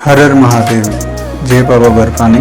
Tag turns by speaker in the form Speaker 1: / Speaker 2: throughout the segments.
Speaker 1: हर हर महादेव। जय बाबा बर्फानी,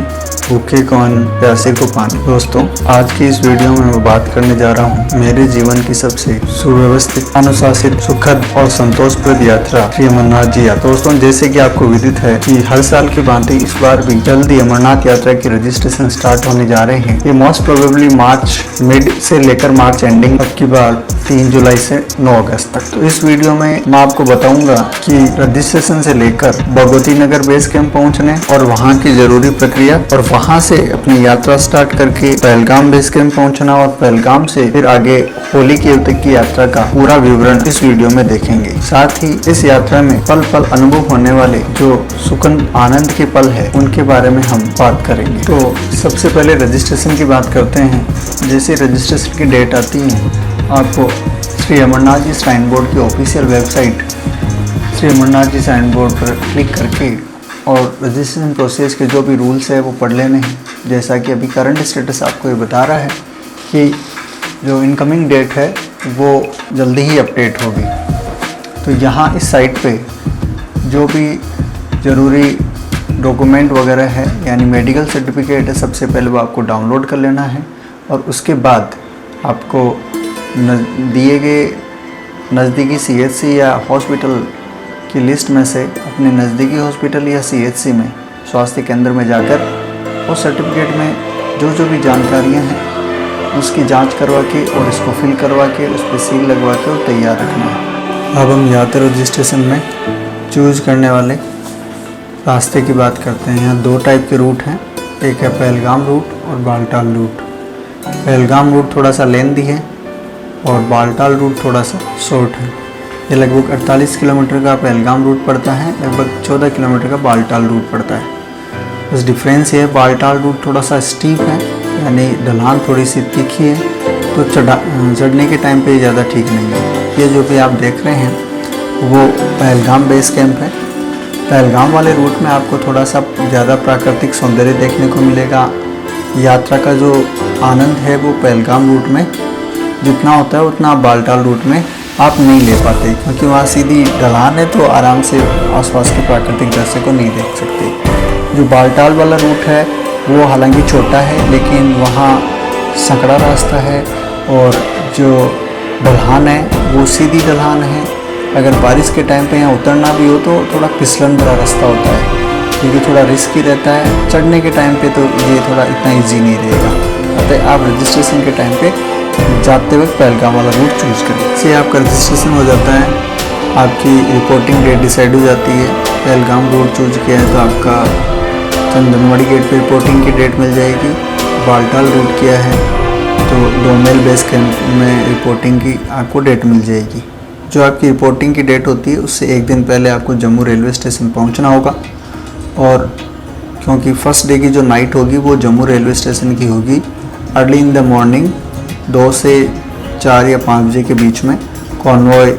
Speaker 1: भूखे कौन प्यासे को पानी। दोस्तों, आज की इस वीडियो में मैं बात करने जा रहा हूँ मेरे जीवन की सबसे सुव्यवस्थित, अनुशासित, सुखद और संतोषप्रद यात्रा श्री अमरनाथ जी यात्रा। दोस्तों, जैसे कि आपको विदित है कि हर साल की भांति इस बार भी जल्दी अमरनाथ यात्रा की रजिस्ट्रेशन स्टार्ट होने जा रहे हैं। ये मोस्ट प्रोबेबली मार्च मिड से लेकर मार्च एंडिंग तक की बार 3 जुलाई से 9 अगस्त तक। तो इस वीडियो में मैं आपको बताऊंगा कि रजिस्ट्रेशन से लेकर भगवती नगर बेस कैंप पहुंचने और वहां की जरूरी प्रक्रिया, और वहां से अपनी यात्रा स्टार्ट करके पहलगाम बेस कैंप पहुंचना, और पहलगाम से फिर आगे होली केव तक की यात्रा का पूरा विवरण इस वीडियो में देखेंगे। साथ ही इस यात्रा में पल पल अनुभव होने वाले जो सुखद आनंद के पल है उनके बारे में हम बात करेंगे। तो सबसे पहले रजिस्ट्रेशन की बात करते हैं। जैसे रजिस्ट्रेशन की डेट आती है, आपको श्री अमरनाथ जी श्राइन बोर्ड की official website Shri Amarnath ji shrine board पर क्लिक करके और रजिस्ट्रेशन प्रोसेस के जो भी रूल्स है वो पढ़ लेने हैं। जैसा कि अभी करंट स्टेटस आपको ये बता रहा है कि जो इनकमिंग डेट है वो जल्दी ही अपडेट होगी। तो यहाँ इस साइट पे जो भी ज़रूरी डॉक्यूमेंट वगैरह है, यानी मेडिकल सर्टिफिकेट है, सबसे पहले वो आपको डाउनलोड कर लेना है, और उसके बाद आपको दिए गए नज़दीकी CHC या हॉस्पिटल की लिस्ट में से अपने नज़दीकी हॉस्पिटल या CHC में, स्वास्थ्य केंद्र में जाकर उस सर्टिफिकेट में जो भी जानकारियां हैं उसकी जांच करवा के और इसको फिल करवा के उस पर सील लगवा के और तैयार रखना है। अब हम यात्रा रजिस्ट्रेशन में चूज़ करने वाले रास्ते की बात करते हैं। यहाँ 2 टाइप के रूट हैं, एक है पहलगाम रूट और बालटाल रूट। पहलगाम रूट थोड़ा सा लेंदी है और बालटाल रूट थोड़ा सा शॉर्ट है। ये लगभग 48 किलोमीटर का पहलगाम रूट पड़ता है, लगभग 14 किलोमीटर का बालटाल रूट पड़ता है। बस डिफरेंस ये है, बालटाल रूट थोड़ा सा स्टीप है, यानी ढलान थोड़ी सी तीखी है, तो चढ़ने के टाइम पे ज़्यादा ठीक नहीं है। ये जो भी आप देख रहे हैं वो पहलगाम बेस कैंप है। पहलगाम वाले रूट में आपको थोड़ा सा ज़्यादा प्राकृतिक सौंदर्य देखने को मिलेगा। यात्रा का जो आनंद है वो पहलगाम रूट में जितना होता है उतना बालटाल रूट में आप नहीं ले पाते, क्योंकि वहाँ सीधी ढलान है, तो आराम से आसपास के प्राकृतिक दृश्य को नहीं देख सकते। जो बालटाल वाला रूट है वो हालांकि छोटा है, लेकिन वहाँ संकड़ा रास्ता है, और जो ढलान है वो सीधी ढलान है। अगर बारिश के टाइम पे यहाँ उतरना भी हो तो थोड़ा फिसलन भरा रास्ता होता है, क्योंकि थोड़ा रिस्की रहता है। चढ़ने के टाइम पे तो ये थोड़ा इतना ईजी नहीं रहेगा। अतः आप रजिस्ट्रेशन के टाइम पे जाते वक्त पहलगाम वाला रूट चूज़ करें। इससे आपका रजिस्ट्रेशन हो जाता है, आपकी रिपोर्टिंग डेट डिसाइड हो जाती है। पहलगाम रूट चूज किया है तो आपका चंदनवाड़ी गेट पे रिपोर्टिंग की डेट मिल जाएगी। बालटाल रूट किया है तो डोमेल बेस कैंप में रिपोर्टिंग की आपको डेट मिल जाएगी। जो आपकी रिपोर्टिंग की डेट होती है उससे एक दिन पहले आपको जम्मू रेलवे स्टेशन पहुँचना होगा, और क्योंकि फर्स्ट डे की जो नाइट होगी वो जम्मू रेलवे स्टेशन की होगी। अर्ली इन द मॉर्निंग 2 से 4 या 5 बजे के बीच में कॉन्वॉय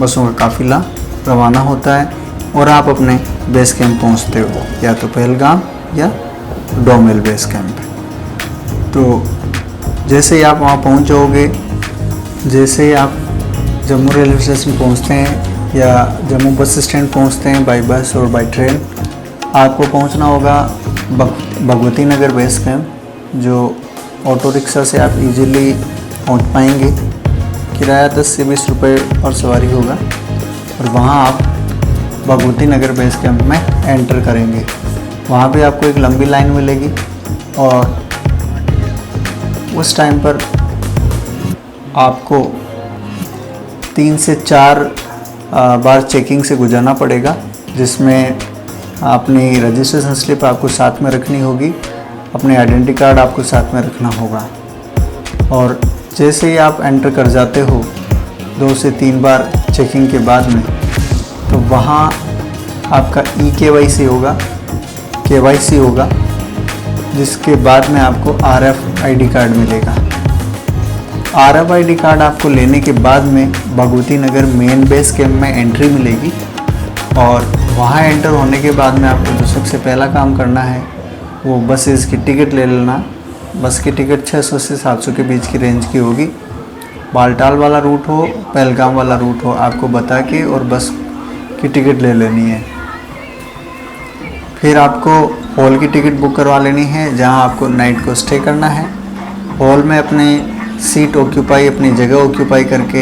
Speaker 1: बसों का काफ़िला रवाना होता है, और आप अपने बेस कैंप पहुंचते हो, या तो पहलगाम या डोमेल बेस कैंप। तो जैसे ही आप वहां पहुंच जाओगे, जैसे ही आप जम्मू रेलवे स्टेशन पहुंचते हैं या जम्मू बस स्टैंड पहुंचते हैं बाई बस और बाई ट्रेन, आपको पहुंचना होगा भगवती नगर बेस कैंप, जो ऑटो रिक्शा से आप इजीली पहुंच पाएंगे। किराया 10 से 20 रुपये और सवारी होगा, और वहां आप भगवती नगर बेस कैंप में एंटर करेंगे। वहां पे आपको एक लंबी लाइन मिलेगी, और उस टाइम पर आपको 3 से 4 बार चेकिंग से गुजरना पड़ेगा, जिसमें अपनी रजिस्ट्रेशन स्लिप आपको साथ में रखनी होगी, अपने आइडेंटिटी कार्ड आपको साथ में रखना होगा। और जैसे ही आप एंटर कर जाते हो 2 से 3 बार चेकिंग के बाद में, तो वहाँ आपका KYC होगा, जिसके बाद में आपको RFID कार्ड मिलेगा। RFID कार्ड आपको लेने के बाद में Bhagwati Nagar main base camp में एंट्री मिलेगी, और वहाँ एंटर होने के बाद में आपको जो सबसे पहला काम करना है वो बसेस की टिकट ले लेना। बस की टिकट 600 से 700 के बीच की रेंज की होगी। बालटाल वाला रूट हो, पहलगाम वाला रूट हो, आपको बता के और बस की टिकट ले लेनी है। फिर आपको हॉल की टिकट बुक करवा लेनी है जहां आपको नाइट को स्टे करना है। हॉल में अपनी सीट ऑक्यूपाई, अपनी जगह ऑक्यूपाई करके,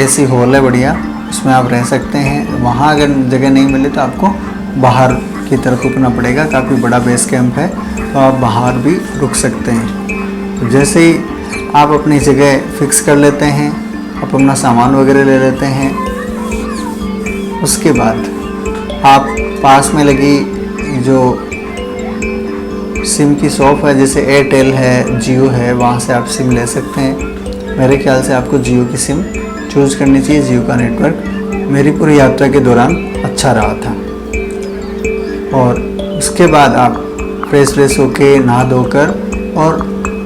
Speaker 1: एसी हॉल है बढ़िया, उसमें आप रह सकते हैं। वहाँ अगर जगह नहीं मिले तो आपको बाहर की तरफ रुकना पड़ेगा। काफ़ी बड़ा बेस कैंप है तो आप बाहर भी रुक सकते हैं। तो जैसे ही आप अपनी जगह फिक्स कर लेते हैं, आप अपना सामान वगैरह ले लेते हैं, उसके बाद आप पास में लगी जो सिम की शॉप है, जैसे एयरटेल है, जियो है, वहाँ से आप सिम ले सकते हैं। मेरे ख्याल से आपको जियो की सिम चूज़ करनी चाहिए। जियो का नेटवर्क मेरी पूरी यात्रा के दौरान अच्छा रहा था। और उसके बाद आप फ्रेश होके नहा धोकर और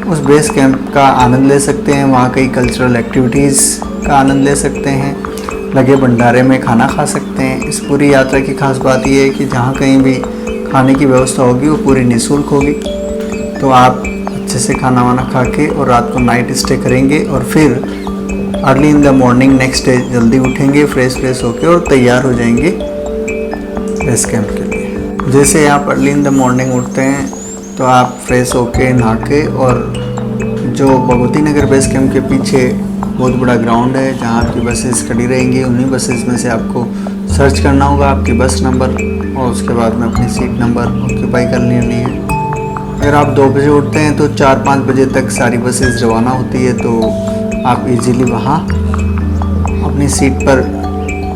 Speaker 1: उस बेस कैंप का आनंद ले सकते हैं। वहाँ कई कल्चरल एक्टिविटीज़ का आनंद ले सकते हैं। लगे भंडारे में खाना खा सकते हैं। इस पूरी यात्रा की खास बात यह है कि जहाँ कहीं भी खाने की व्यवस्था होगी वो पूरी निःशुल्क होगी। तो आप अच्छे से खाना वाना खा के और रात को नाइट स्टे करेंगे और फिर early in the morning next day जल्दी उठेंगे, फ्रेश होके और तैयार हो जाएंगे बेस कैंप के लिए। जैसे आप अर्ली इन द मॉर्निंग उठते हैं तो आप फ्रेश होके नहा के, और जो भगवती नगर बेस कैंप के पीछे बहुत बड़ा ग्राउंड है जहाँ आपकी बसेस खड़ी रहेंगी। उन्हीं बसेस में से आपको सर्च करना होगा आपकी बस नंबर और उसके बाद में अपनी सीट नंबर ऑक्यूपाई कर लेनी है। अगर आप 2 बजे उठते हैं तो 4-5 बजे तक सारी बसेस रवाना होती है, तो आप इजीली वहाँ अपनी सीट पर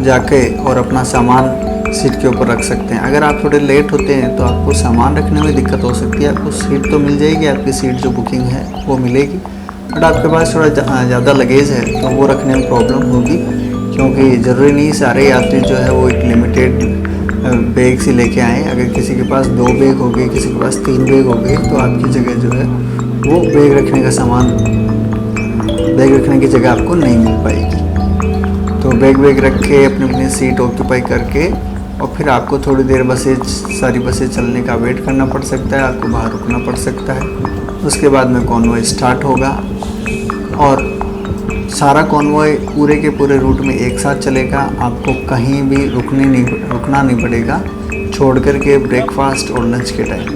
Speaker 1: जाके और अपना सामान सीट के ऊपर रख सकते हैं। अगर आप थोड़े लेट होते हैं तो आपको सामान रखने में दिक्कत हो सकती है। आपको सीट तो मिल जाएगी, आपकी सीट जो बुकिंग है वो मिलेगी, बट आपके पास थोड़ा ज़्यादा लगेज है तो वो रखने में प्रॉब्लम होगी, क्योंकि ज़रूरी नहीं सारे यात्री जो है वो एक लिमिटेड बैग से लेके आएँ। अगर किसी के पास 2 बैग हो गए, किसी के पास 3 बैग हो गए, तो आपकी जगह जो है वो बैग रखने की जगह आपको नहीं मिल पाएगी। तो बैग रख के अपनी सीट ऑक्यूपाई करके और फिर आपको थोड़ी देर सारी बसें चलने का वेट करना पड़ सकता है, आपको बाहर रुकना पड़ सकता है। उसके बाद में कॉन्वॉय स्टार्ट होगा और सारा कॉन्वॉय पूरे के पूरे रूट में एक साथ चलेगा। आपको कहीं भी रुकना नहीं पड़ेगा, छोड़ कर के ब्रेकफास्ट और लंच के टाइम।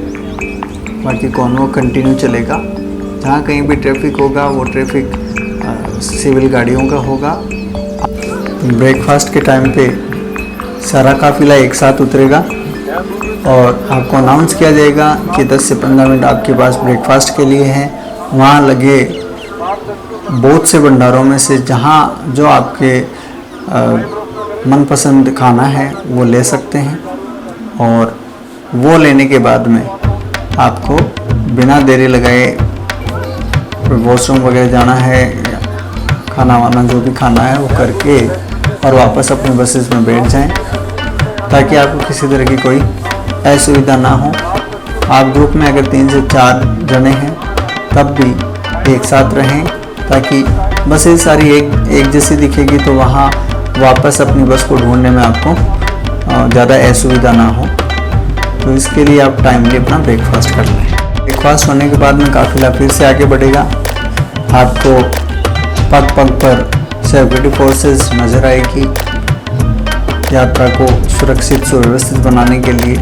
Speaker 1: बाकी कॉन्वॉय कंटिन्यू चलेगा। जहाँ कहीं भी ट्रैफिक होगा वो ट्रैफिक सिविल गाड़ियों का होगा। ब्रेकफास्ट के टाइम पे सारा काफिला एक साथ उतरेगा और आपको अनाउंस किया जाएगा कि 10 से 15 मिनट आपके पास ब्रेकफास्ट के लिए हैं। वहाँ लगे बहुत से भंडारों में से जहाँ जो आपके मनपसंद खाना है वो ले सकते हैं, और वो लेने के बाद में आपको बिना देरी लगाए वॉशरूम वगैरह जाना है, खाना वाना जो भी खाना है वो करके और वापस अपनी बसेस में बैठ जाएं, ताकि आपको किसी तरह की कोई असुविधा ना हो। आप ग्रुप में अगर 3 से 4 जने हैं तब भी एक साथ रहें, ताकि बसें सारी एक जैसी दिखेगी तो वहाँ वापस अपनी बस को ढूंढने में आपको ज़्यादा असुविधा ना हो। तो इसके लिए आप टाइमली अपना ब्रेकफास्ट कर लें। ब्रेकफास्ट होने के बाद में काफिला फिर से आगे बढ़ेगा। आपको पग पर सिक्योरिटी फोर्सेस नज़र आएगी यात्रा को सुरक्षित सुव्यवस्थित बनाने के लिए।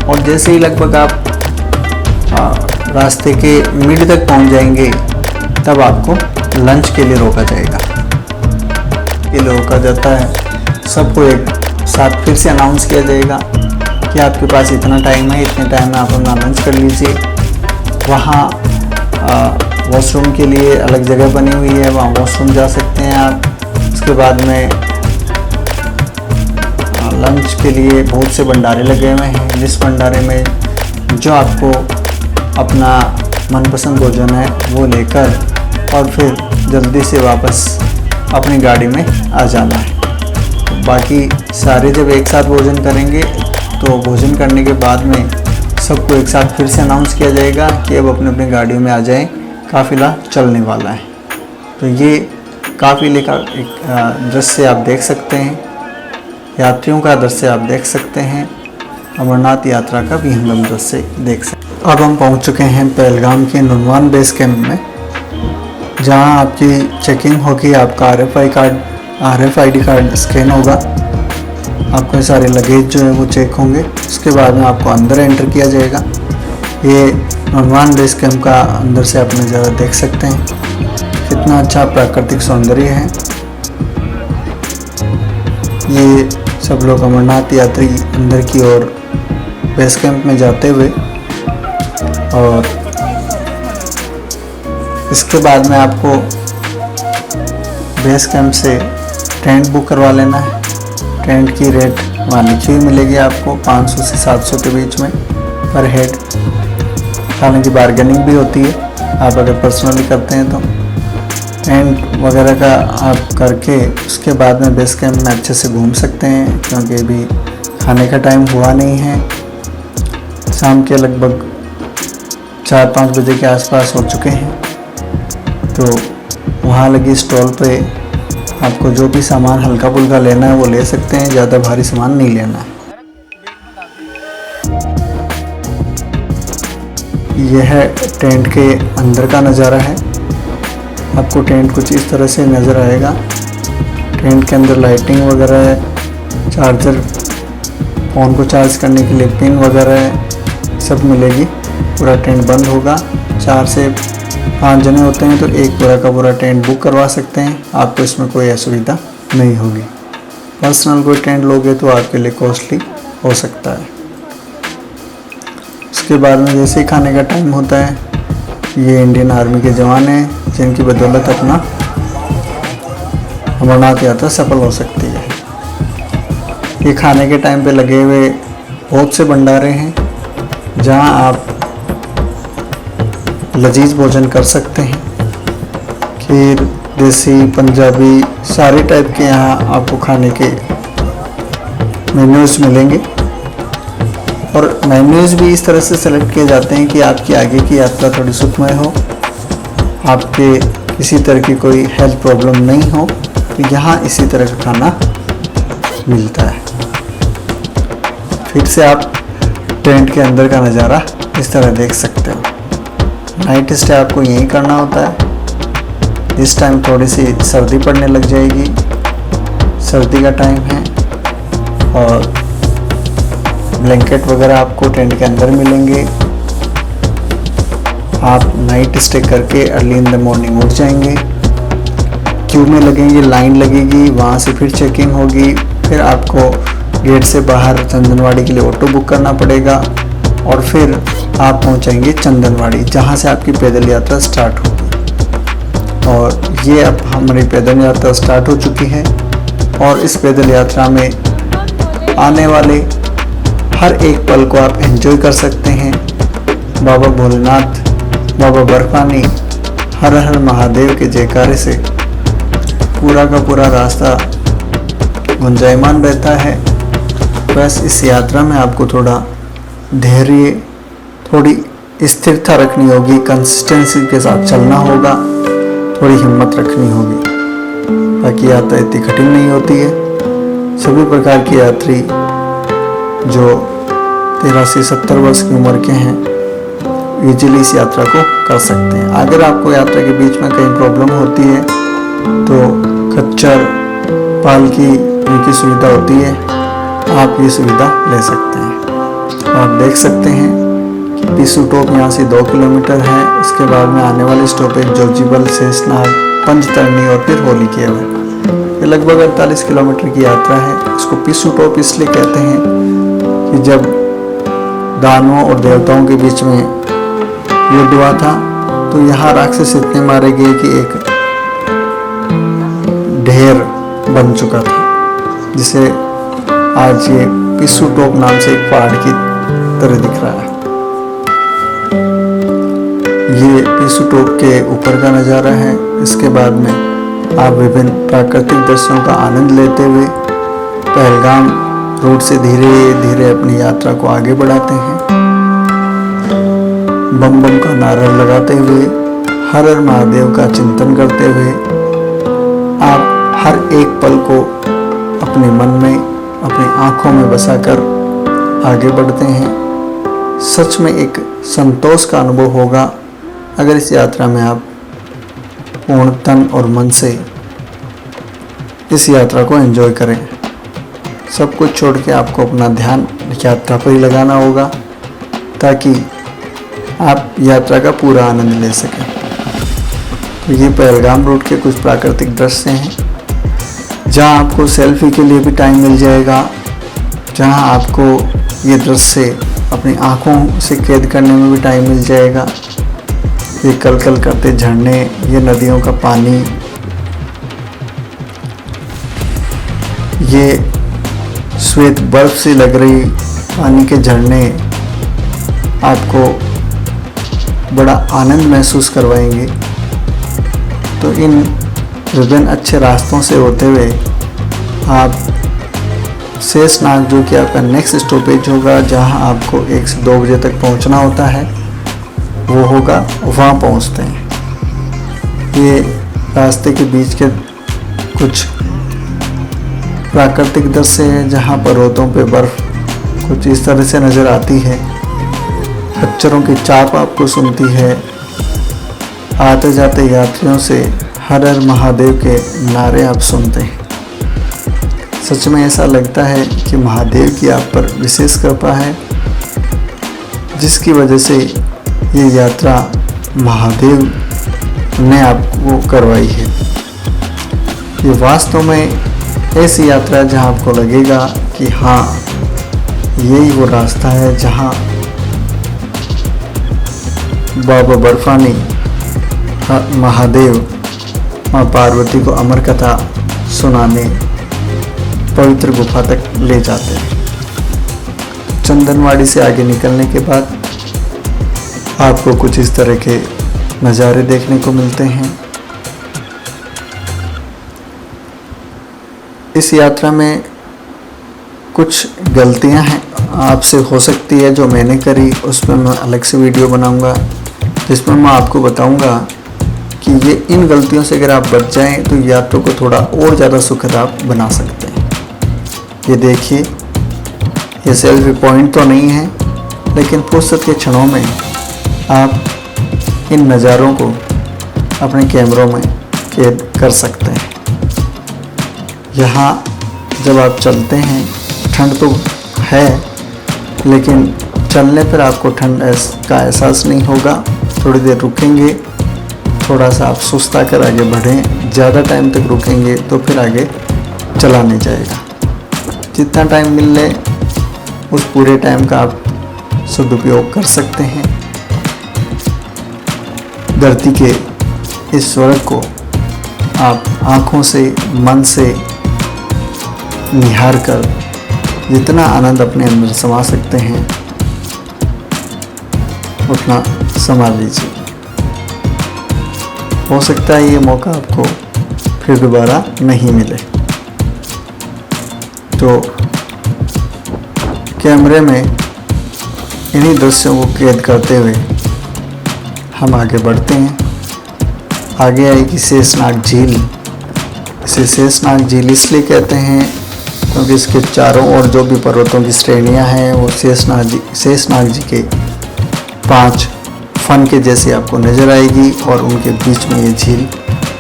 Speaker 1: और जैसे ही लगभग आप रास्ते के मिड तक पहुंच जाएंगे तब आपको लंच के लिए रोका जाएगा। रोका जाता है, सबको एक साथ फिर से अनाउंस किया जाएगा कि आपके पास इतना टाइम है, इतने टाइम में आप अपना लंच कर लीजिए। वहाँ वॉशरूम के लिए अलग जगह बनी हुई है, वहाँ वॉशरूम जा सकते हैं आप। उसके बाद में लंच के लिए बहुत से भंडारे लगे हुए हैं, जिस भंडारे में जो आपको अपना मनपसंद भोजन है वो लेकर और फिर जल्दी से वापस अपनी गाड़ी में आ जाना है। बाकी सारे जब एक साथ भोजन करेंगे तो भोजन करने के बाद में सबको एक साथ फिर से अनाउंस किया जाएगा कि अब अपने अपनी गाड़ियों में आ जाएं, काफ़िला चलने वाला है। तो ये काफ़िले का एक दृश्य आप देख सकते हैं, यात्रियों का दृश्य आप देख सकते हैं, अमरनाथ यात्रा का भी हम दृश्य देख सकते हैं। अब हम पहुंच चुके हैं पहलगाम के नुनवान बेस कैंप में, जहां आपकी चेकिंग होगी। आपका RFID कार्ड स्कैन होगा आपके सारे लगेज जो है वो चेक होंगे। उसके बाद में आपको अंदर एंटर किया जाएगा। ये नौनवान बेस कैंप का अंदर से आप नज़ारा देख सकते हैं, कितना अच्छा प्राकृतिक सौंदर्य है। ये सब लोग अमरनाथ यात्री अंदर की ओर बेस कैंप में जाते हुए, और इसके बाद में आपको बेस कैंप से टेंट बुक करवा लेना है। टेंट की रेट वहाँ लिखी हुई मिलेगी आपको 500 से 700 के बीच में पर हेड। हालांकि बार्गेनिंग भी होती है आप अगर पर्सनली करते हैं तो। टेंट वगैरह का आप करके उसके बाद में बेस कैंप में अच्छे से घूम सकते हैं, क्योंकि अभी खाने का टाइम हुआ नहीं है। शाम के लगभग 4-5 बजे के आसपास हो चुके हैं। तो वहाँ लगी स्टॉल पे आपको जो भी सामान हल्का फुल्का लेना है वो ले सकते हैं, ज़्यादा भारी सामान नहीं लेना है। यह टेंट के अंदर का नज़ारा है। आपको टेंट कुछ इस तरह से नज़र आएगा। टेंट के अंदर लाइटिंग वगैरह है, चार्जर, फ़ोन को चार्ज करने के लिए पिन वगैरह है, सब मिलेगी। पूरा टेंट बंद होगा। 4 से 5 जने होते हैं तो एक पूरा का पूरा टेंट बुक करवा सकते हैं। आपको इसमें कोई असुविधा नहीं होगी। पर्सनल कोई टेंट लोगे तो आपके लिए कॉस्टली हो सकता है। उसके बाद में जैसे ही खाने का टाइम होता है, ये इंडियन आर्मी के जवान हैं जिनकी बदौलत अपना अमरनाथ यात्रा सफल हो सकती है। ये खाने के टाइम पे लगे हुए बहुत से भंडारे हैं जहां आप लजीज भोजन कर सकते हैं। खीर, देसी, पंजाबी, सारे टाइप के यहाँ आपको खाने के मेन्यूज़ मिलेंगे। और मेन्यूज़ भी इस तरह से सेलेक्ट किए जाते हैं कि आपकी आगे की यात्रा थोड़ी सुखमय हो, आपके किसी तरह की कोई हेल्थ प्रॉब्लम नहीं हो, तो यहाँ इसी तरह का खाना मिलता है। फिर से आप टेंट के अंदर का नज़ारा इस तरह देख सकते हो। नाइट स्टे आपको यहीं करना होता है। इस टाइम थोड़ी सी सर्दी पड़ने लग जाएगी, सर्दी का टाइम है, और ब्लैंकेट वगैरह आपको टेंट के अंदर मिलेंगे। आप नाइट स्टे करके अर्ली इन द मॉर्निंग उठ जाएंगे। क्यू में लगेंगे, लाइन लगेगी, वहाँ से फिर चेकिंग होगी। फिर आपको गेट से बाहर चंदनवाड़ी के लिए ऑटो बुक करना पड़ेगा, और फिर आप पहुंचेंगे चंदनवाड़ी, जहां से आपकी पैदल यात्रा स्टार्ट होगी। और ये अब हमारी पैदल यात्रा स्टार्ट हो चुकी है। और इस पैदल यात्रा में आने वाले हर एक पल को आप एंजॉय कर सकते हैं। बाबा भोलेनाथ, बाबा बर्फानी, हर हर महादेव के जयकारे से पूरा का पूरा रास्ता गुंजायमान रहता है। बस इस यात्रा में आपको थोड़ा धैर्य, थोड़ी स्थिरता रखनी होगी, कंसिस्टेंसी के साथ चलना होगा, थोड़ी हिम्मत रखनी होगी, ताकि यात्रा इतनी कठिन नहीं होती है। सभी प्रकार के यात्री जो 13 से 70 वर्ष की उम्र के हैं इजीली इस यात्रा को कर सकते हैं। अगर आपको यात्रा के बीच में कहीं प्रॉब्लम होती है तो खच्चर, पालकी इनकी सुविधा होती है, आप ये सुविधा ले सकते हैं। आप देख सकते हैं कि पिसू टॉप यहाँ से 2 किलोमीटर है। इसके बाद में आने वाले स्टॉपेज जोजीबल, शेषनाग, पंचतरणी और फिर होली केवल। ये लगभग 48 किलोमीटर की यात्रा है। इसको पिसू टॉप इसलिए कहते हैं कि जब दानवों और देवताओं के बीच में युद्ध हुआ था तो यहाँ राक्षस इतने मारे गए कि एक ढेर बन चुका था, जिसे आज ये पिसू टॉप नाम से एक पहाड़ की तरह दिख रहा है। ये पिसू टॉप के ऊपर का नज़ारा है। इसके बाद में आप विभिन्न प्राकृतिक दृश्यों का आनंद लेते हुए पहलगाम रूट से धीरे धीरे अपनी यात्रा को आगे बढ़ाते हैं। बम बम का नारा लगाते हुए, हर हर महादेव का चिंतन करते हुए आप हर एक पल को अपने मन में, अपनी आंखों में बसाकर आगे बढ़ते हैं। सच में एक संतोष का अनुभव होगा अगर इस यात्रा में आप पूर्ण तन और मन से इस यात्रा को एंजॉय करें। सब कुछ छोड़ के आपको अपना ध्यान यात्रा पर ही लगाना होगा ताकि आप यात्रा का पूरा आनंद ले सकें। तो ये पहलगाम रूट के कुछ प्राकृतिक दृश्य हैं जहाँ आपको सेल्फी के लिए भी टाइम मिल जाएगा, जहाँ आपको ये दृश्य अपनी आँखों से कैद करने में भी टाइम मिल जाएगा। ये कलकल करते झरने, ये नदियों का पानी, ये श्वेत बर्फ से लग रही पानी के झरने आपको बड़ा आनंद महसूस करवाएंगे। तो इन विभिन्न अच्छे रास्तों से होते हुए आप शेषनाग, जो कि आपका नेक्स्ट स्टॉपेज होगा, जहां आपको 1 से 2 बजे तक पहुंचना होता है, वो होगा, वहाँ पहुंचते हैं। ये रास्ते के बीच के कुछ प्राकृतिक दृश्य है जहाँ पर्वतों पे बर्फ कुछ इस तरह से नज़र आती है, खच्चरों की चाप आपको सुनती है, आते जाते यात्रियों से हर हर महादेव के नारे आप सुनते हैं। सच में ऐसा लगता है कि महादेव की आप पर विशेष कृपा है, जिसकी वजह से ये यात्रा महादेव ने आपको करवाई है। ये वास्तव में ऐसी यात्रा है जहाँ आपको लगेगा कि हाँ, यही वो रास्ता है जहाँ बाबा बर्फानी महादेव माँ पार्वती को अमर कथा सुनाने पवित्र गुफा तक ले जाते हैं। चंदनवाड़ी से आगे निकलने के बाद आपको कुछ इस तरह के नज़ारे देखने को मिलते हैं। इस यात्रा में कुछ गलतियां हैं आपसे हो सकती है जो मैंने करी, उसमें मैं अलग से वीडियो बनाऊंगा जिसमें मैं आपको बताऊंगा कि ये इन गलतियों से अगर आप बच जाएं तो यात्रा को थोड़ा और ज़्यादा सुखद आप बना सकते हैं। ये देखिए, ये सेल्फी पॉइंट तो नहीं है, लेकिन फुर्सत के क्षणों में आप इन नज़ारों को अपने कैमरों में कैद कर सकते हैं। यहाँ जब आप चलते हैं, ठंड तो है, लेकिन चलने पर आपको ठंड का एहसास नहीं होगा। थोड़ी देर रुकेंगे, थोड़ा सा आप सुस्ता कर आगे बढ़ें। ज़्यादा टाइम तक रुकेंगे तो फिर आगे चला नहीं जाएगा। जितना टाइम मिल ले उस पूरे टाइम का आप सदुपयोग कर सकते हैं। धरती के इस स्वर्ग को आप आँखों से, मन से निहार कर जितना आनंद अपने अंदर समा सकते हैं उतना समा लीजिए। हो सकता है ये मौका आपको फिर दोबारा नहीं मिले। तो कैमरे में इन्हीं दृश्यों को कैद करते हुए हम आगे बढ़ते हैं। आगे आएगी शेषनाग झील। इसे शेषनाग झील इसलिए कहते हैं क्योंकि इसके चारों ओर जो भी पर्वतों की श्रेणियां हैं वो शेषनाग जी के 5 फन के जैसे आपको नज़र आएगी और उनके बीच में ये झील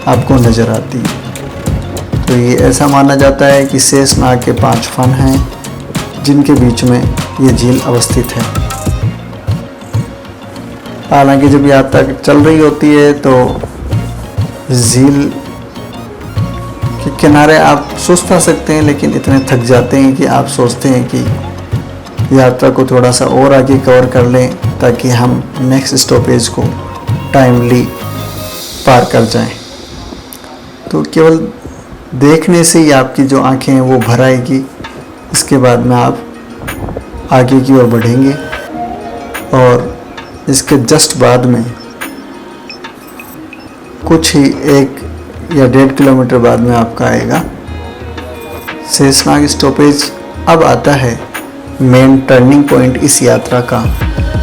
Speaker 1: आपको नज़र आती है। तो ये ऐसा माना जाता है कि शेषनाग के 5 फन हैं जिनके बीच में ये झील अवस्थित है। हालांकि जब यात्रा चल रही होती है तो झील के किनारे आप सुस्त आ सकते हैं, लेकिन इतने थक जाते हैं कि आप सोचते हैं कि यात्रा को थोड़ा सा और आगे कवर कर लें ताकि हम नेक्स्ट स्टॉपेज को टाइमली पार कर जाएं। तो केवल देखने से ही आपकी जो आंखें हैं वो भर आएगी। इसके बाद में आप आगे की ओर बढ़ेंगे और इसके जस्ट बाद में कुछ ही 1 या 1.5 किलोमीटर बाद में आपका आएगा शेषनाग स्टॉपेज। अब आता है मेन टर्निंग पॉइंट इस यात्रा का,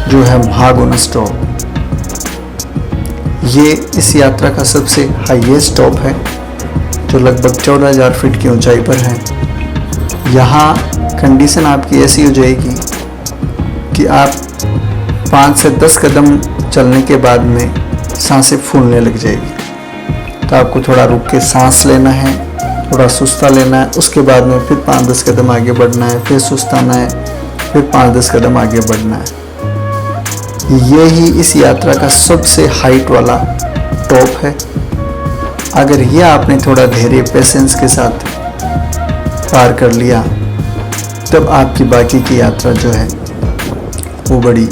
Speaker 1: जो है महागुना स्टॉप। ये इस यात्रा का सबसे हाईएस्ट स्टॉप है जो लगभग 14,000 फीट की ऊंचाई पर है। यहाँ कंडीशन आपकी ऐसी हो जाएगी कि आप 5 से 10 कदम चलने के बाद में सांसें फूलने लग जाएगी। तो आपको थोड़ा रुक के सांस लेना है थोड़ा सुस्ता लेना है, उसके बाद में फिर 5-10 कदम आगे बढ़ना है, फिर सुस्ताना है, फिर 5-10 कदम आगे बढ़ना है। ये ही इस यात्रा का सबसे हाइट वाला टॉप है। अगर ये आपने थोड़ा धैर्य पेशेंस के साथ पार कर लिया, तब आपकी बाकी की यात्रा जो है वो बड़ी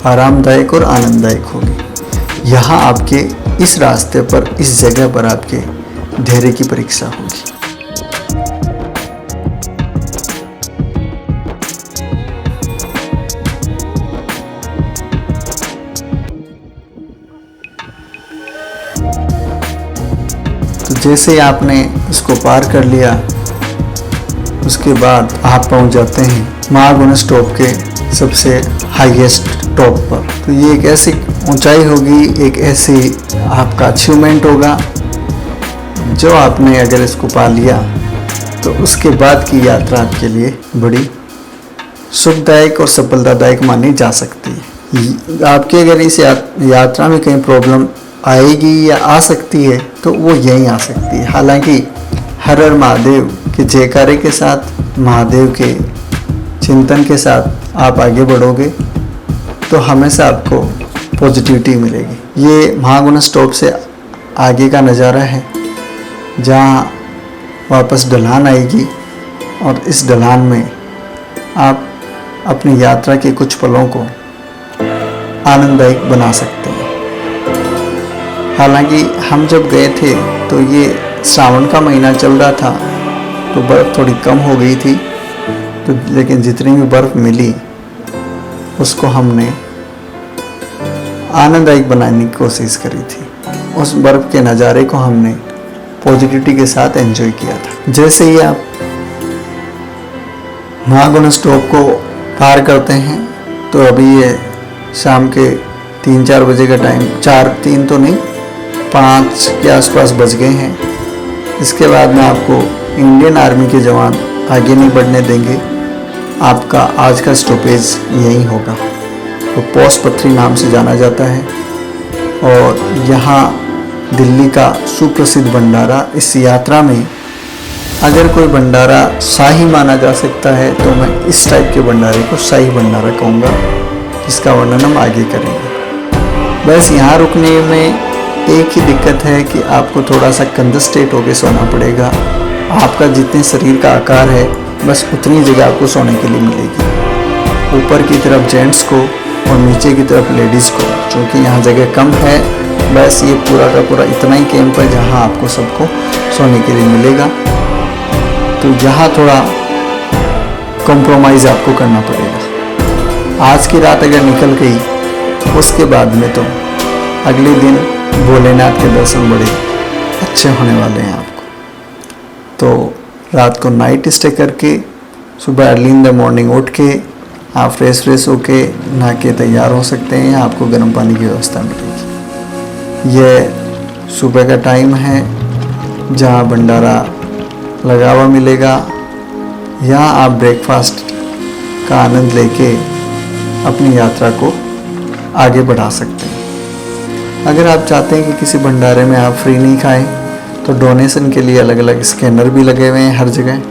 Speaker 1: आरामदायक और आनंददायक होगी। यहाँ आपके इस रास्ते पर, इस जगह पर आपके धैर्य की परीक्षा होगी। तो जैसे ही आपने इसको पार कर लिया, उसके बाद आप पहुंच जाते हैं महागुणस टॉप के सबसे हाईएस्ट टॉप पर। तो ये एक ऐसी ऊंचाई होगी, एक ऐसी आपका अचीवमेंट होगा, जो आपने अगर इसको पा लिया तो उसके बाद की यात्रा आपके लिए बड़ी सुखदायक और सफलतादायक मानी जा सकती है। आपके अगर इस यात्रा में कहीं प्रॉब्लम आएगी या आ सकती है तो वो यहीं आ सकती है। हालांकि हर हर महादेव के जयकारे के साथ, महादेव के चिंतन के साथ आप आगे बढ़ोगे तो हमेशा आपको पॉजिटिविटी मिलेगी। ये महागुणस टॉप से आगे का नज़ारा है, जहाँ वापस ढलान आएगी और इस ढलान में आप अपनी यात्रा के कुछ पलों को आनंददायक बना सकते हैं। हालांकि हम जब गए थे तो ये श्रावण का महीना चल रहा था, तो बर्फ़ थोड़ी कम हो गई थी, तो लेकिन जितनी भी बर्फ़ मिली उसको हमने आनंददायक बनाने की कोशिश करी थी। उस बर्फ़ के नज़ारे को हमने पॉजिटिविटी के साथ एंजॉय किया था। जैसे ही आप महागुणस टॉप को पार करते हैं तो अभी ये शाम के 3-4 बजे का टाइम, 3 तो नहीं 5 के आसपास बज गए हैं। इसके बाद में आपको इंडियन आर्मी के जवान आगे नहीं बढ़ने देंगे। आपका आज का स्टॉपेज यहीं होगा। तो पोस्ट पथरी नाम से जाना जाता है और यहाँ दिल्ली का सुप्रसिद्ध भंडारा, इस यात्रा में अगर कोई भंडारा शाही माना जा सकता है तो मैं इस टाइप के भंडारे को शाही भंडारा कहूँगा, जिसका वर्णन हम आगे करेंगे। बस यहाँ रुकने में एक ही दिक्कत है कि आपको थोड़ा सा कंजस्टेड होकर सोना पड़ेगा। आपका जितने शरीर का आकार है बस उतनी जगह आपको सोने के लिए मिलेगी। ऊपर की तरफ जेंट्स को और नीचे की तरफ लेडीज़ को, क्योंकि यहाँ जगह कम है। बस ये पूरा का पूरा इतना ही कैंप है जहाँ आपको सबको सोने के लिए मिलेगा। तो यहाँ थोड़ा कॉम्प्रोमाइज़ आपको करना पड़ेगा। आज की रात अगर निकल गई, उसके बाद में तो अगले दिन भोलेनाथ के दर्शन बड़े अच्छे होने वाले हैं आपको। तो रात को नाइट स्टे करके सुबह अर्ली इन द मॉर्निंग उठ के आप फ्रेश होके नहा के तैयार हो सकते हैं। आपको गर्म पानी की व्यवस्था मिलेगी। यह सुबह का टाइम है जहाँ भंडारा लगा हुआ मिलेगा। यहाँ आप ब्रेकफास्ट का आनंद लेके अपनी यात्रा को आगे बढ़ा सकते हैं। अगर आप चाहते हैं कि किसी भंडारे में आप फ्री नहीं खाएं, तो डोनेशन के लिए अलग अलग स्कैनर भी लगे हुए हैं हर जगह।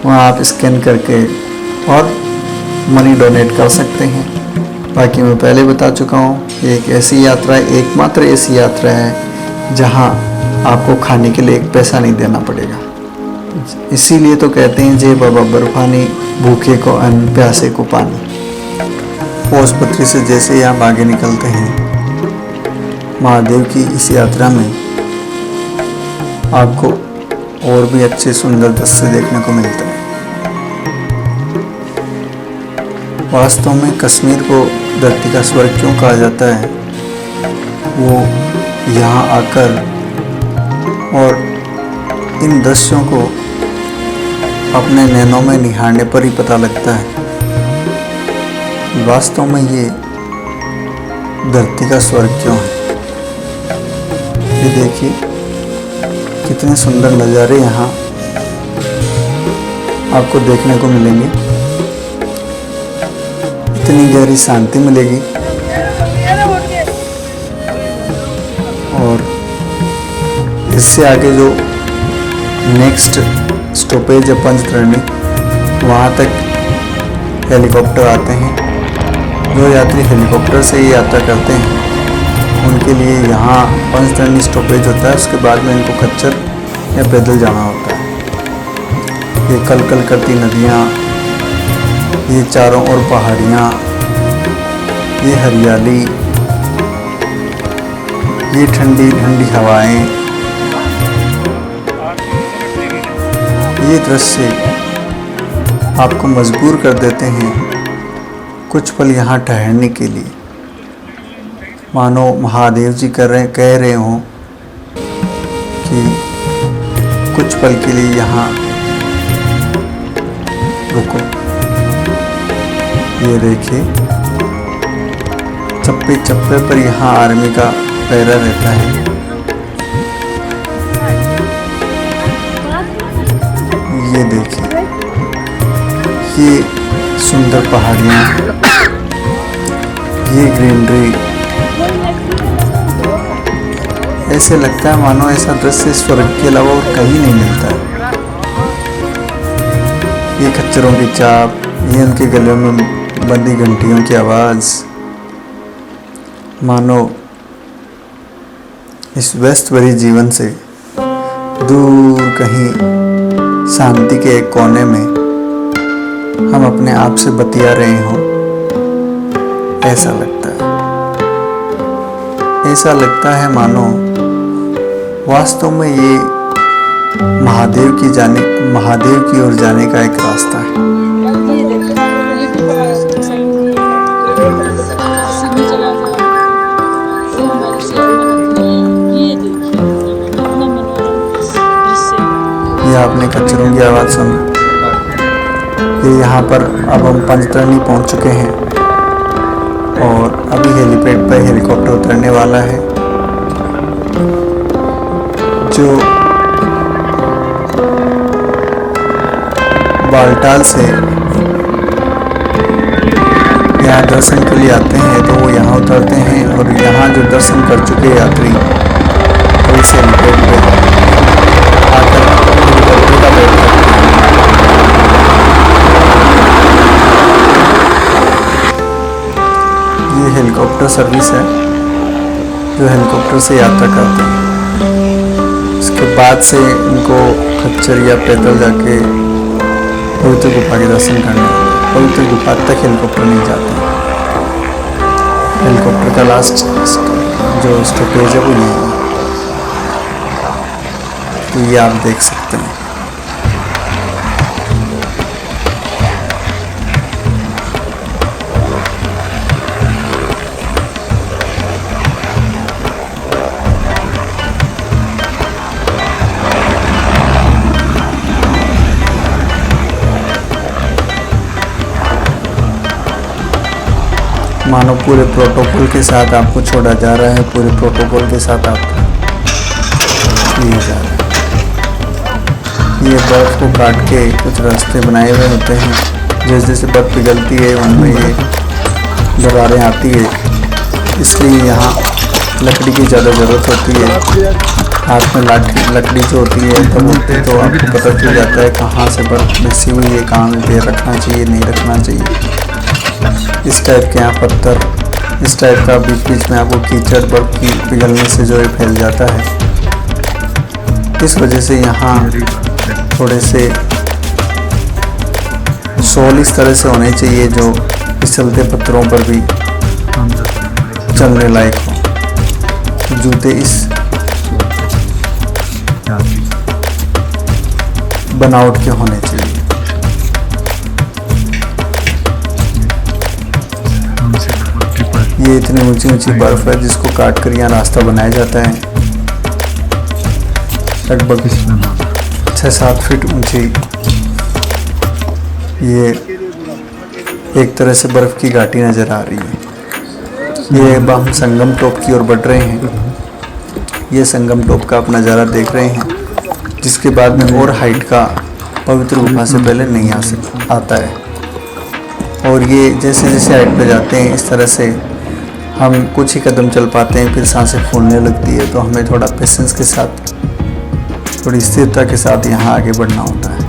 Speaker 1: वहाँ आप स्कैन करके और मनी डोनेट कर सकते हैं। बाकी मैं पहले बता चुका हूँ, ये एक ऐसी यात्रा है, एकमात्र ऐसी यात्रा है जहाँ आपको खाने के लिए एक पैसा नहीं देना पड़ेगा। इसीलिए तो कहते हैं जय बाबा बर्फानी, भूखे को अन्न, प्यासे को पानी। पोस्ट पथरी से जैसे ही आप आगे निकलते हैं, महादेव की इस यात्रा में आपको और भी अच्छे सुंदर दृश्य देखने को मिलता है। वास्तव में कश्मीर को धरती का स्वर्ग क्यों कहा जाता है, वो यहाँ आकर और इन दृश्यों को अपने नैनों में निहारने पर ही पता लगता है। वास्तव में ये धरती का स्वर्ग क्यों है। ये देखिए कितने सुंदर नज़ारे यहाँ आपको देखने को मिलेंगे। इतनी गहरी शांति मिलेगी और इससे आगे जो नेक्स्ट स्टॉपेज है पंचतरणी, वहाँ तक हेलीकॉप्टर आते हैं। जो यात्री हेलीकॉप्टर से ही यात्रा करते हैं उनके लिए यहाँ पंचतरणी स्टॉपेज होता है। उसके बाद में इनको खच्चर या पैदल जाना होता है। ये कल कल करती नदियाँ, ये चारों ओर पहाड़ियाँ, ये हरियाली, ये ठंडी ठंडी हवाएं, ये दृश्य आपको मजबूर कर देते हैं कुछ पल यहाँ ठहरने के लिए। मानो महादेव जी कह रहे हों कि कुछ पल के लिए यहाँ रुको। ये देखिए, चप्पे चप्पे पर यहाँ आर्मी का पहरा रहता है। ये देखिए, ये सुंदर पहाड़ियाँ, ये ग्रीनरी, ऐसे लगता है मानो ऐसा दृश्य स्वर्ग के अलावा और कहीं नहीं मिलता है। ये खच्चरों की चाप, ये उनके गले में बंदी घंटियों की आवाज़, मानो इस व्यस्त भरी जीवन से दूर कहीं शांति के एक कोने में हम अपने आप से बतिया रहे हों, ऐसा लगता है। ऐसा लगता है मानो वास्तव में ये महादेव की ओर जाने का एक रास्ता है। ये आपने खच्चरों की आवाज़ सुनी। ये यहाँ पर अब हम पंचतरणी पहुँच चुके हैं और अभी हेलीपैड पर हेलीकॉप्टर उतरने वाला है, जो बालटाल से यहाँ दर्शन के लिए आते हैं तो वो यहाँ उतरते हैं और यहाँ जो दर्शन कर चुके यात्री वो इस हेलीपैड पे आकर हेलीकॉप्टर का वेट करते हैं। ये हेलीकॉप्टर सर्विस है जो हेलीकॉप्टर से यात्रा करते हैं। इसके बाद से इनको खच्चर या पैदल जाके पवित्र गुफा के दर्शन करने, पवित्र गुफा तक हेलीकॉप्टर नहीं जाते। हेलीकॉप्टर का लास्ट जो स्टॉपेज है वो यही है, तो ये आप देख सकते हैं। मानो पूरे प्रोटोकॉल के साथ आपको छोड़ा जा रहा है, पूरे प्रोटोकॉल के साथ आपको लिया जा रहा है। ये बर्फ़ को काट के कुछ रास्ते बनाए हुए होते हैं, जैसे जैसे बर्फ़ पिघलती है उनमें ये दरारें आती है, इसलिए यहाँ लकड़ी की ज़्यादा ज़रूरत होती है। हाथ में लकड़ी जो होती है तो आपको पता चल जाता है कहाँ से बर्फ़ मिसी हुई है, कहाँ पे रखना चाहिए नहीं रखना चाहिए। इस टाइप के यहाँ पत्थर, इस टाइप का बीच बीच में आपको कीचड़ बर्फ की पिघलने से जो है फैल जाता है। इस वजह से यहाँ थोड़े से सोल इस तरह से होने चाहिए जो फिसलते पत्थरों पर भी चलने लायक हो। जूते इस बनावट के होने चाहिए। ये इतनी ऊंची ऊंची बर्फ है जिसको काट कर यहाँ रास्ता बनाया जाता है। लगभग 6-7 फीट ऊंची ये एक तरह से बर्फ की घाटी नज़र आ रही है। ये अब हम संगम टॉप की ओर बढ़ रहे हैं। ये संगम टॉप का आप नज़ारा देख रहे हैं, जिसके बाद में और हाइट का पवित्र गुफा से पहले नहीं आता है। और ये जैसे जैसे हाइट पे जाते हैं इस तरह से हम कुछ ही कदम चल पाते हैं, फिर सांसें फूलने लगती है। तो हमें थोड़ा पेशेंस के साथ थोड़ी स्थिरता के साथ यहाँ आगे बढ़ना होता है।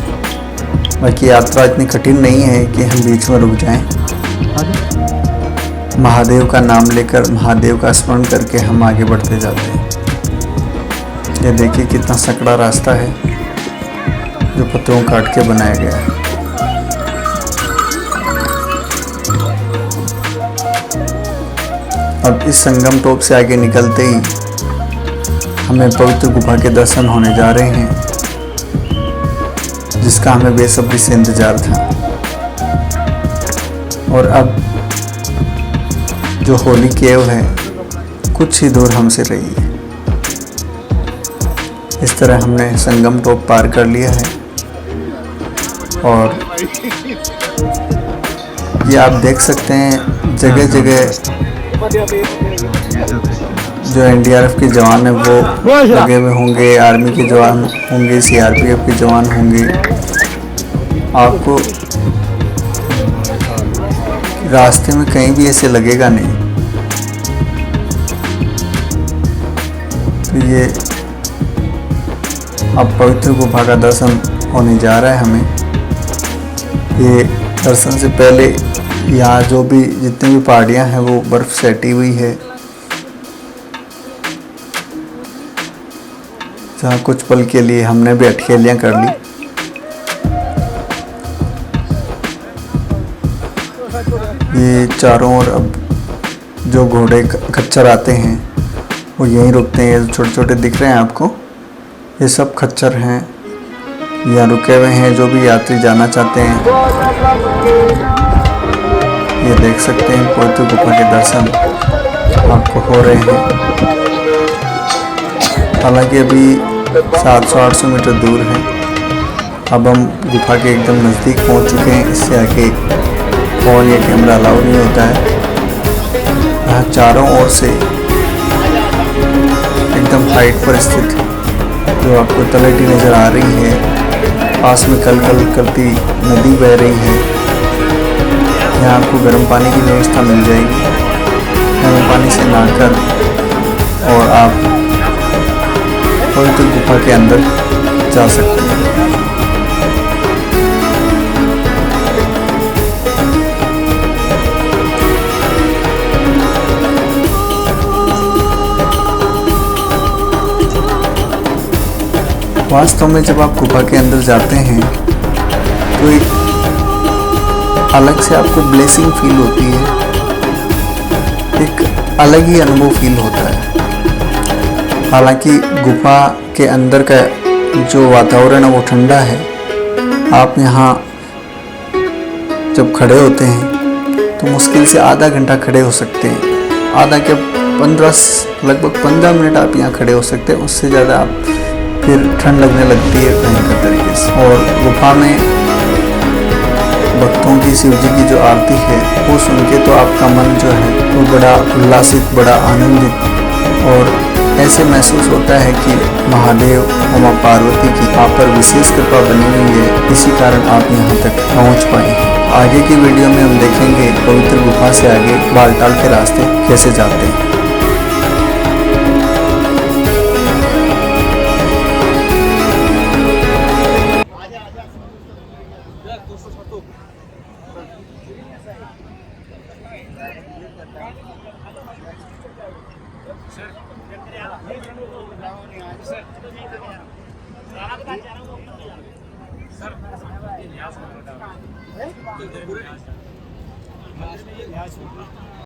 Speaker 1: बाकी यात्रा इतनी कठिन नहीं है कि हम बीच में रुक जाएं। महादेव का नाम लेकर, महादेव का स्मरण करके हम आगे बढ़ते जाते हैं। ये देखिए कितना सकड़ा रास्ता है जो पत्थरों काट के बनाया गया है। अब इस संगम टॉप से आगे निकलते ही हमें पवित्र गुफा के दर्शन होने जा रहे हैं, जिसका हमें बेसब्री से इंतजार था। और अब जो होली केव है कुछ ही दूर हमसे रही है। इस तरह हमने संगम टॉप पार कर लिया है। और ये आप देख सकते हैं जगह जगह जो एनडीआरएफ के जवान हैं वो लगे हुए होंगे, आर्मी के जवान होंगे, सीआरपीएफ के जवान होंगे। आपको रास्ते में कहीं भी ऐसे लगेगा नहीं। तो ये अब पवित्र गुफा का दर्शन होने जा रहा है हमें। ये दर्शन से पहले यहाँ जो भी जितनी भी पहाड़ियाँ हैं वो बर्फ़ से हटी हुई है। जहाँ कुछ पल के लिए हमने भी अटखेलियाँ कर ली। ये चारों ओर अब जो घोड़े खच्चर आते हैं वो यहीं रुकते हैं। ये छोटे छोटे दिख रहे हैं आपको, ये सब खच्चर हैं, यहाँ रुके हुए हैं जो भी यात्री जाना चाहते हैं। ये देख सकते हैं पवित्र गुफा के दर्शन आपको हो रहे हैं। हालांकि अभी 700-800 मीटर दूर है। अब हम गुफा के एकदम नज़दीक पहुंच चुके हैं। इससे आगे फ़ोन या कैमरा अलाउ नहीं होता है। यहाँ चारों ओर से एकदम हाइट पर स्थित जो आपको तलहटी नज़र आ रही है, पास में कल कल करती नदी बह रही है। यहाँ आपको गर्म पानी की व्यवस्था मिल जाएगी। गर्म पानी से नहाकर और आप पवित्र गुफा के अंदर जा सकते हैं। वास्तव में जब आप गुफा के अंदर जाते हैं तो एक अलग से आपको ब्लेसिंग फील होती है, एक अलग ही अनुभव फील होता है। हालांकि गुफा के अंदर का जो वातावरण है वो ठंडा है। आप यहाँ जब खड़े होते हैं तो मुश्किल से आधा घंटा खड़े हो सकते हैं। आधा के 15 लगभग 15 मिनट आप यहाँ खड़े हो सकते हैं। उससे ज़्यादा आप फिर ठंड लगने लगती है भयंकर तरीके से। और गुफा में भक्तों की, शिव जी की जो आरती है वो सुन के तो आपका मन जो है वो बड़ा उल्लासित, बड़ा आनंदित और ऐसे महसूस होता है कि महादेव और माँ पार्वती की आप पर विशेष कृपा बनी हुई है। इसी कारण आप यहाँ तक पहुँच पाए हैं। आगे की वीडियो में हम देखेंगे पवित्र गुफा से आगे बालटाल के रास्ते कैसे जाते हैं।
Speaker 2: सर